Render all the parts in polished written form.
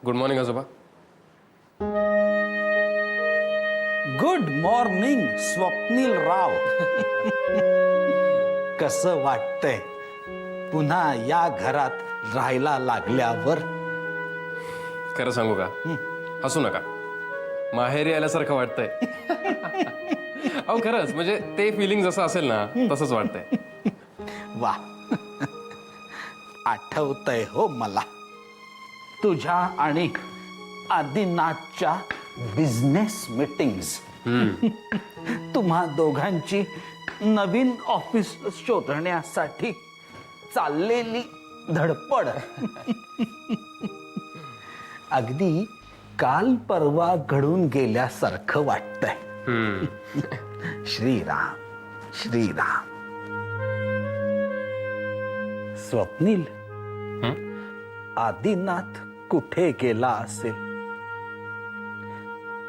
Good morning आजोबा. Good morning Swapnil राव. कसं वाटतंय पुन्हा या घरात राहायला लागल्यावर? खरं सांगू का, हसू नका, माहेरी आल्यासारखं वाटतंय. अहो खरंच, म्हणजे ते फिलिंग जसं असेल ना तसंच वाटतंय. वा. आठवतंय हो मला तुझ्या आणि आदिनाथच्या बिझनेस मीटिंग्स. तुम्हा दोघांची नवीन ऑफिस शोधण्यासाठी चाललेली धडपड अगदी काल परवा घडून गेल्यासारखं वाटतंय. श्रीराम श्रीराम. स्वप्नील, आदिनाथ कुठे गेला असेल?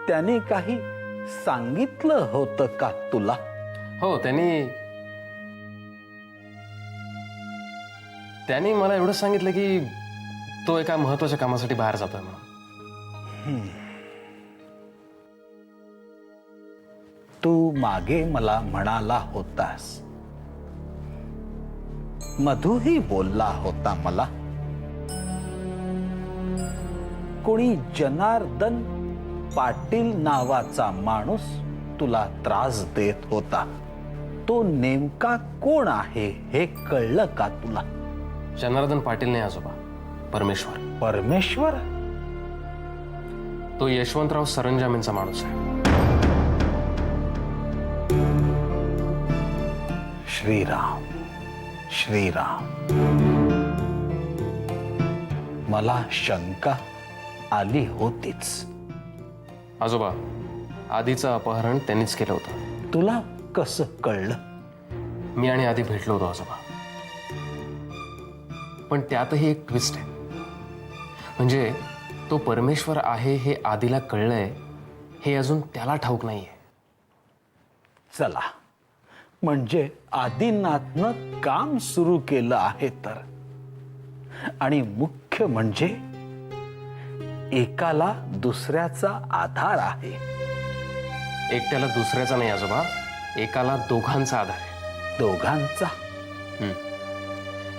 त्याने काही सांगितलं होतं का तुला? हो, त्यांनी मला एवढंच सांगितलं की तो एका महत्वाच्या कामासाठी बाहेर जातोय म्हणून. तू मागे मला म्हणाला होतास, मधूही बोलला होता मला, कोणी जनार्दन पाटील नावाचा माणूस तुला त्रास देत होता. तो नेमका कोण आहे हे कळलं का तुला? जनार्दन पाटील नाही आजोबा, परमेश्वर. परमेश्वर? तो यशवंतराव सरंजामेंचा माणूस आहे. श्रीराम श्रीराम. मला शंका आली होतीच. आजोबा, आधीचं अपहरण त्यांनीच केलं होतं. तुला कसं कळलं? मी आणि आधी भेटलो होतो आजोबा. पण त्यातही एक ट्विस्ट आहे. म्हणजे तो परमेश्वर आहे हे आधीला कळलंय हे अजून त्याला ठाऊक नाहीये. चला, म्हणजे आदिनाथनं काम सुरू केलं आहे तर. आणि मुख्य म्हणजे एकाला दुसऱ्याचा आधार आहे. एकट्याला दुसऱ्याचा नाही आजोबा, एकाला दोघांचा आधार आहे. दोघांचा?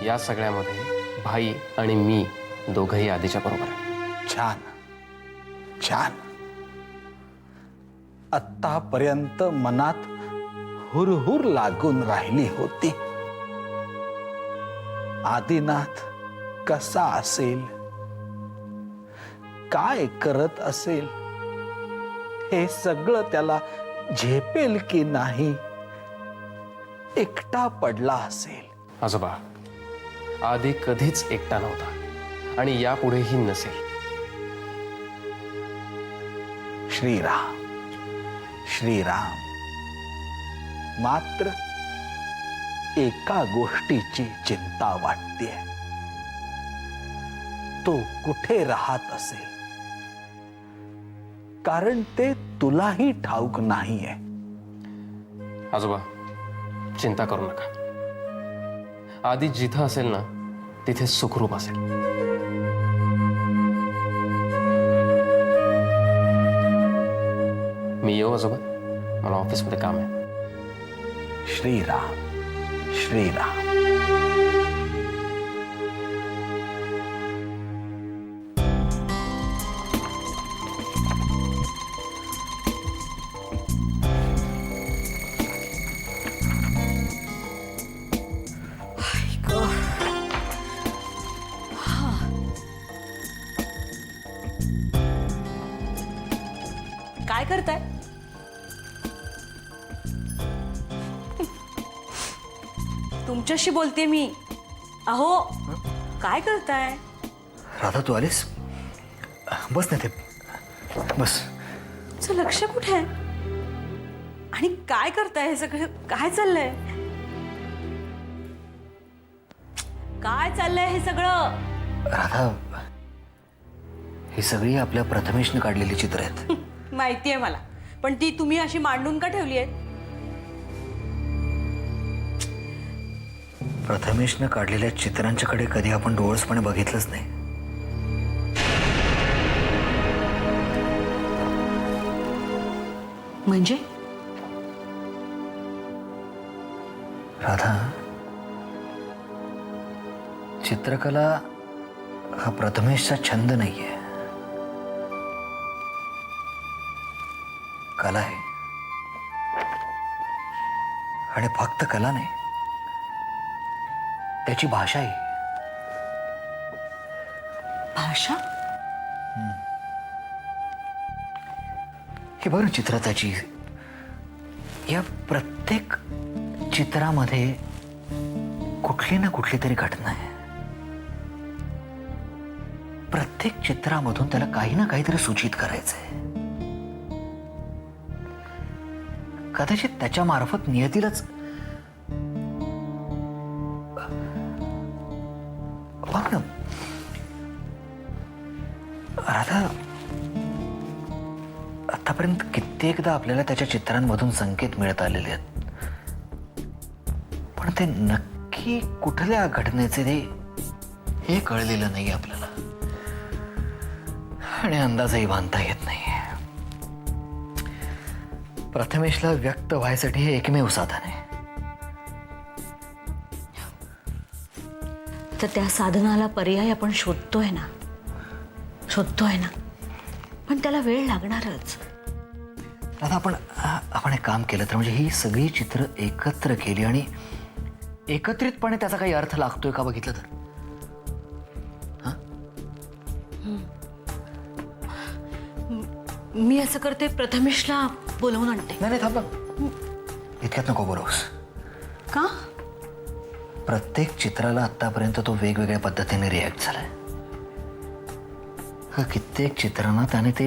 या सगळ्यामध्ये भाई आणि मी दोघंही आधीच्या बरोबर आहे. छान छान. आत्तापर्यंत मनात हुरहुर लागून राहिली होती. आदिनाथ कसा असेल, काय करत असेल, हे सगळं त्याला झेपेल की नाही, एकटा पडला असेल. आजोबा, आधी कधीच एकटा नव्हता आणि यापुढेही नसेल. श्रीराम श्रीराम. मात्र एका गोष्टीची चिंता वाटते. तो कुठे राहत असेल? कारण ते तुलाही ठाऊक नाहीये. आजोबा, चिंता करू नका. आधी जिथं असेल ना तिथे सुखरूप असेल. मी येऊ आजोबा, मला ऑफिसमध्ये काम आहे. श्रीराम श्रीराम. काय करताय? तुमच्याशी बोलते मी. अहो, काय करताय? राधा, तू आलीस? बस नाही ते, बस. तुझं लक्ष कुठे आहे? आणि काय करताय? हे सगळं काय चाललंय? काय चाललंय हे सगळं? राधा, ही सगळी आपल्या प्रथमेशने काढलेली चित्र आहेत. माहितीये मला, पण ती तुम्ही अशी मांडून का ठेवली आहेत? प्रथमेशने काढलेल्या चित्रांच्याकडे कधी आपण डोळसपणे बघितलंच नाही. म्हणजे राधा, चित्रकला हा प्रथमेशचा छंद नाहीये, कला आहे. आणि फक्त कला नाही, त्याची भाषा आहे. भाषा? हे बघ ना चित्रताची, या प्रत्येक चित्रामध्ये कुठली ना कुठली तरी घटना आहे. प्रत्येक चित्रामधून त्याला काही ना काहीतरी सूचित करायचंय. कदाचित त्याच्या मार्फत नियतीलाच बघ ना राधा, आतापर्यंत कित्येकदा आपल्याला त्याच्या चित्रांमधून संकेत मिळत आलेले आहेत, पण ते नक्की कुठल्या घटनेचे हे कळलेलं नाही आपल्याला, आणि अंदाजही बांधता येत नाही. प्रथमेशला व्यक्त व्हायसाठी हे एकमेव साधन आहे. तर त्या साधनाला पर्याय आपण शोधतोय ना, पण त्याला वेळ लागणारच. आता आपण एक काम केलं तर, म्हणजे ही सगळी चित्र एकत्र केली आणि एकत्रितपणे त्याचा काही अर्थ लागतोय का बघितलं तर. मी असं करते, प्रथमेशला बोलवून आणते. नाही थांबा, इतक्यात नको बोलवूस. का? प्रत्येक चित्राला आतापर्यंत तो वेगवेगळ्या पद्धतीने रिॲक्ट झालाय. कित्येक चित्रांना त्याने ते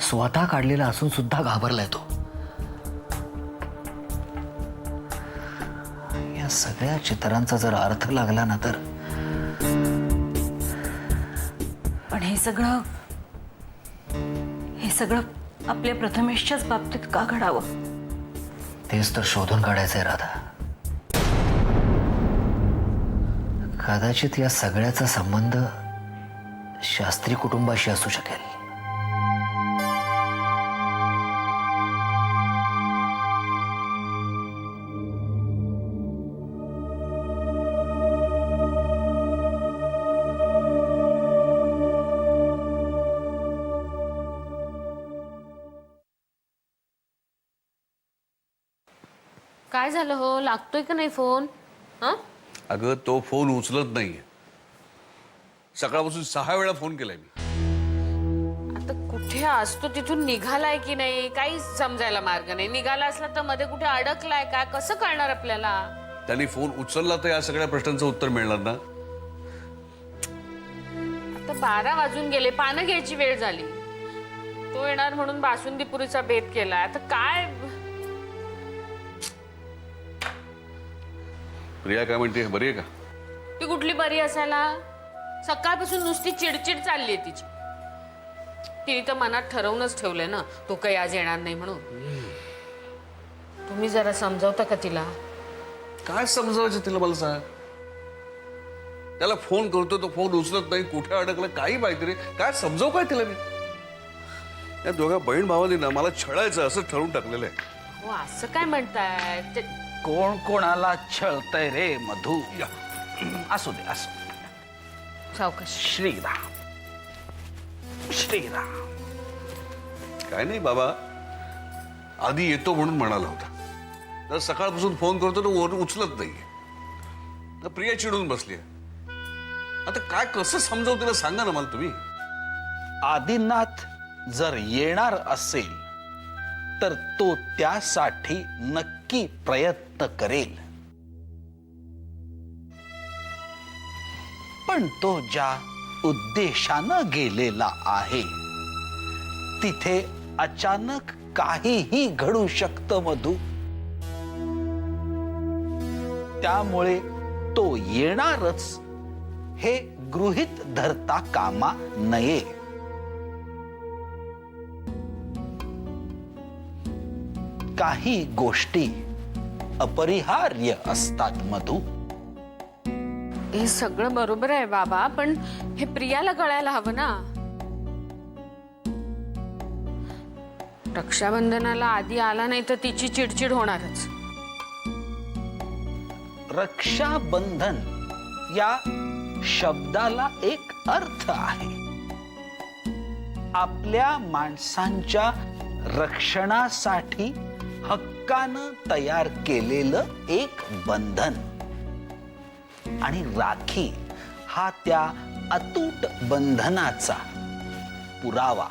स्वतः काढलेलं असून सुद्धा घाबरलाय तो. या सगळ्या चित्रांचा जर अर्थ लागला ना तर. पण हे सगळं आपल्या प्रथमेशच्याच बाबतीत का घडावं? तेच तर शोधून काढायचंय राधा. कदाचित या सगळ्याचा संबंध शास्त्री कुटुंबाशी असू शकेल. काय झालं हो? लागतोय का नाही फोन? हा? अगं तो फोन उचलत नाहीये. सकाळपासून 6 वेळा फोन केलाय मी. आता कुठे असतो तिथून निघालाय की नाही काही समजायला मार्ग नाही. निघाला असला तर मध्ये कुठे अडकलाय का कसं कळणार आपल्याला? त्यांनी फोन उचलला तर या सगळ्या प्रश्नांचं उत्तर मिळणार ना. आता 12 वाजून गेले, पानं घ्यायची वेळ झाली. तो येणार म्हणून बासुंदीपुरीचा बेत केलाय. आता काय? प्रिया काय म्हणते, बरी आहे का? ती कुठली बरी असायला? सकाळपासून नुसती चिडचिड चालली आहे तिची. तिने तर मनात ठरवूनच ठेवलंय ना तो काही आज येणार नाही म्हणून. तुम्ही जरा समजावता का तिला? काय समजावायचं तिला मला सांग. त्याला फोन करतो तो फोन उचलत नाही, कुठे अडकलं काही माहिती नाही. काय समजावू काय तिला मी? या दोघा बहीण भावांनी ना मला छळायचं असं ठरवून टाकलेलं आहे. हो असं काय म्हणताय? कोण कोणाला छळतय रे मधू? असू दे. सावकाश. श्रीराम. काय नाही बाबा, आधी येतो म्हणून म्हणाला होता. तर सकाळपासून फोन करतो तो वरून उचलत नाहीये. प्रिया चिडून बसली. आता काय कसं समजावू तिला सांगा ना मला तुम्ही. आदिनाथ जर येणार असेल तर तो त्यासाठी नक्की प्रयत्न करेल, पण तो ज्या उद्देशानं गेलेला आहे तिथे अचानक काहीही घडू शकतं मधू. त्यामुळे तो येणारच हे गृहीत धरता कामा नये. काही गोष्टी अपरिहार्य असतात मधू. हे सगळं बरोबर आहे बाबा, पण हे प्रियाला कळायला हवं ना. रक्षाबंधनाला आधी आला नाही तर तिची चिडचिड होणारच. रक्षाबंधन या शब्दाला एक अर्थ आहे. आपल्या माणसांच्या रक्षणासाठी हक्कानं तयार केलेलं एक बंधन. आणि राखी हा त्या अतूट बंधनाचा पुरावा.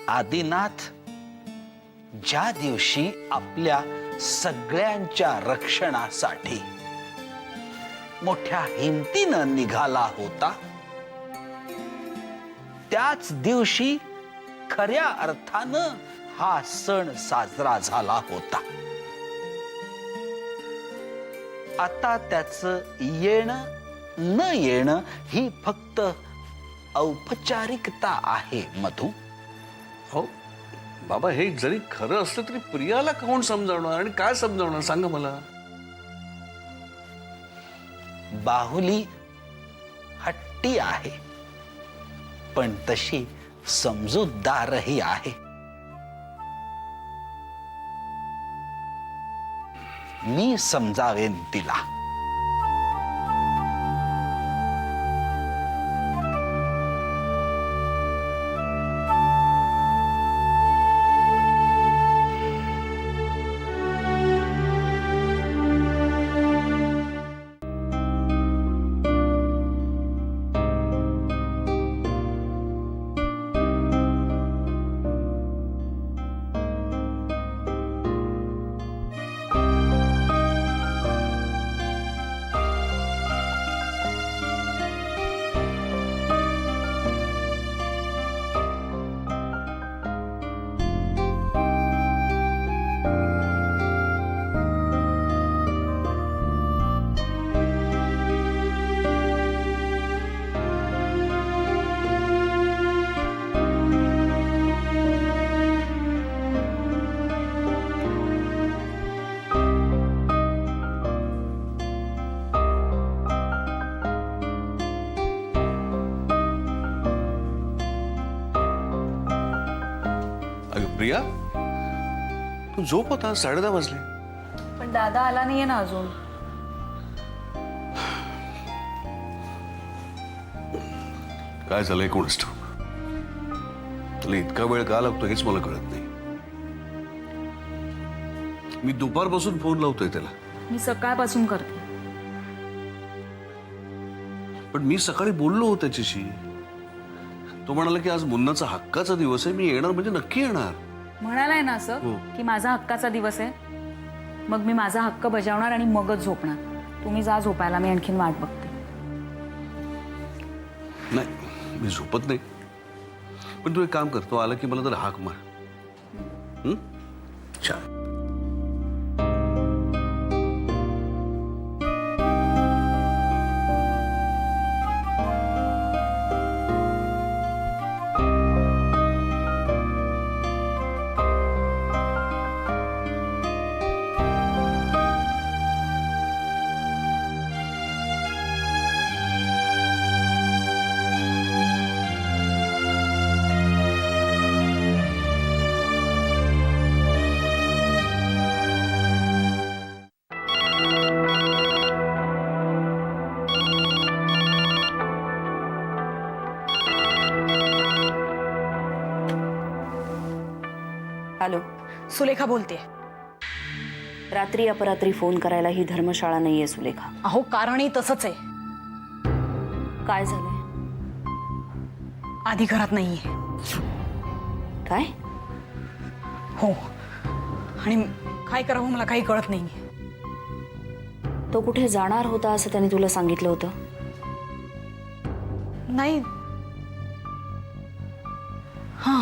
आदिनाथ ज्या दिवशी आपल्या सगळ्यांच्या रक्षणासाठी मोठ्या हिमतीनं निघाला होता, त्याच दिवशी खऱ्या अर्थानं हा सण साजरा झाला होता. आता त्याचं येणं न येणं ही फक्त औपचारिकता आहे मधू. हो बाबा, हे जरी खरं असलं तरी प्रियाला कोण समजावणार आणि काय समजावणार सांगा मला. बाहुली हट्टी आहे, पण तशी समजूतदारही आहे. मी समजावेन तिला. प्रिया, तू झोप होता. 10:30 वाजले. पण दादा आला नाहीये ना अजून. काय झालंय कोणच ठाऊक. तुला इतका वेळ का लागतो हेच मला कळत नाही. मी दुपारपासून फोन लावतोय त्याला. मी सकाळपासून करते. पण मी सकाळी बोललो होतो त्याच्याशी. तो म्हणाला की आज मुन्नाचा हक्काचा दिवस आहे, मी येणार म्हणजे नक्की येणार. म्हणालाय ना असं की माझा हक्काचा दिवस आहे, मग मी माझा हक्क बजावणार आणि मगच झोपणार. तुम्ही जा झोपायला, मी आणखीन वाट बघते. नाही, मी झोपत नाही. पण तू एक काम कर, तो आला की मला तर हाक मार. छान. हॅलो, सुलेखा बोलते. रात्री अपरात्री फोन करायला ही धर्मशाळा नाहीये सुलेखा. अहो, कारणही तसंच आहे. काय झालंय? आधी घरात नाहीये. काय? हो, आणि काय करावं मला काही कळत नाहीये. तो कुठे जाणार होता असं त्याने तुला सांगितलं होतं? नाही. हा,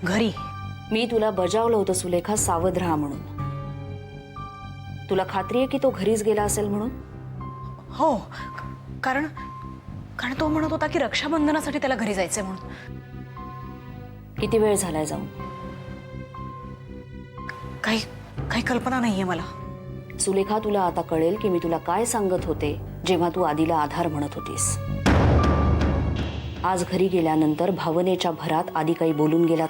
घरी. मी तुला बजावलं होतं सुलेखा, सावध राहा म्हणून. तुला खात्री आहे की तो घरीच गेला असेल म्हणून? हो, कारण तो म्हणत होता की रक्षाबंधनासाठी त्याला घरी जायचंय म्हणून. किती वेळ झालाय जाऊन? काही कल्पना नाहीये मला. सुलेखा, तुला आता कळेल की मी तुला काय सांगत होते जेव्हा तू आधीला आधार म्हणत होतीस. आज घरी गेल्यानंतर भावनेच्या भरात आधी काही बोलून गेला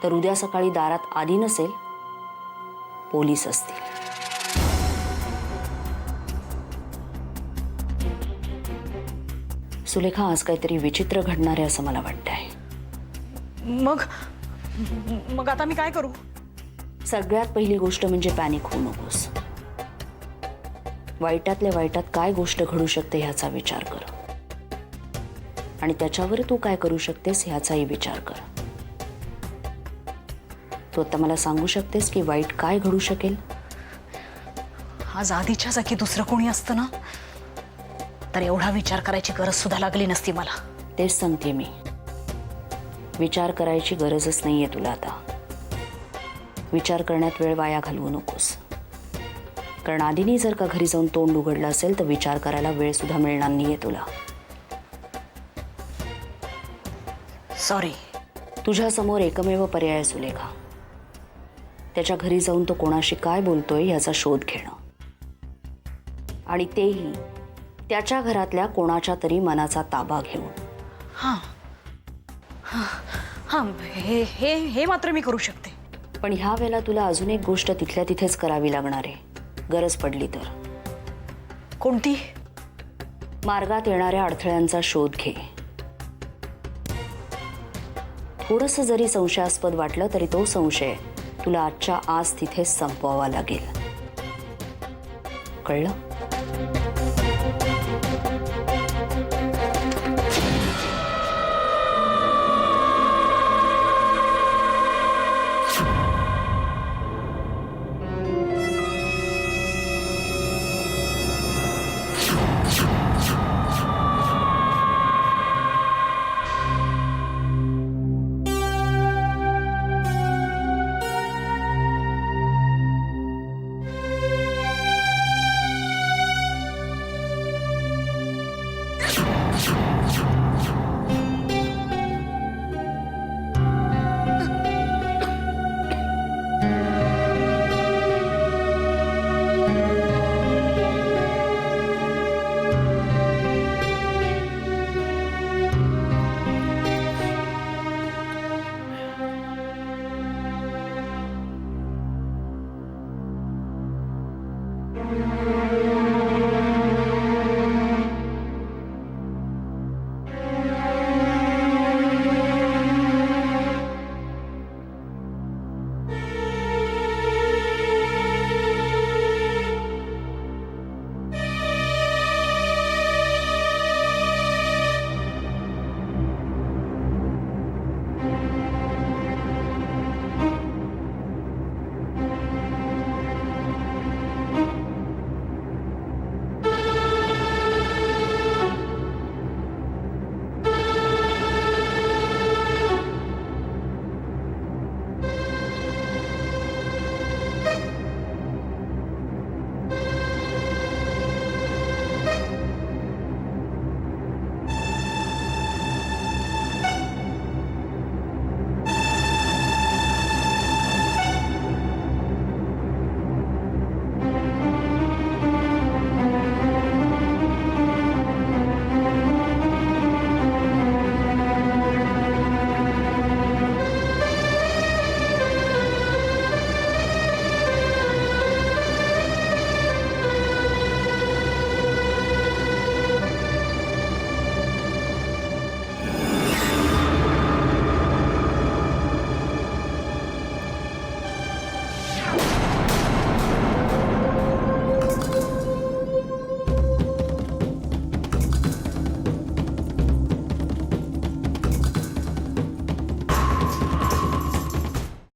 तर उद्या सकाळी दारात आधी नसेल, पोलीस असतील. सुलेखा, आज काहीतरी विचित्र घडणार आहे असं मला वाटतंय. मग आता मी काय करू? सगळ्यात पहिली गोष्ट म्हणजे पॅनिक होऊ नकोस. वाईटातल्या वाईटात काय गोष्ट घडू शकते ह्याचा विचार कर आणि त्याच्यावर तू काय करू शकतेस ह्याचाही विचार कर. तू आता मला सांगू शकतेस की वाईट काय घडू शकेल? आज आधीच्या जागी दुसरं कोणी असतं ना तर एवढा विचार करायची गरज सुद्धा लागली नसती मला. तेच सांगते मी, विचार करायची गरजच नाहीये तुला आता. विचार करण्यात वेळ वाया घालवू नकोस, कारण आधीनी जर का घरी जाऊन तोंड उघडलं असेल तर विचार करायला वेळ सुद्धा मिळणार नाहीये तुला. सॉरी. तुझ्या समोर एकमेव पर्याय आहे सुलेखा. त्याच्या घरी जाऊन तो कोणाशी काय बोलतोय याचा शोध घेणं, आणि तेही त्याच्या घरातल्या कोणाच्या तरी मनाचा ताबा घेऊन. हां हां, हे मात्र मी करू शकते. पण ह्या वेळेला तुला अजून एक गोष्ट तिथल्या तिथेच करावी लागणार आहे, गरज पडली तर. कोणती? मार्गात येणाऱ्या अडथळ्यांचा शोध घे. थोडंसं जरी संशयास्पद वाटलं तरी तो संशय तुला आजच्या आज तिथेच संपवावा लागेल. कळलं?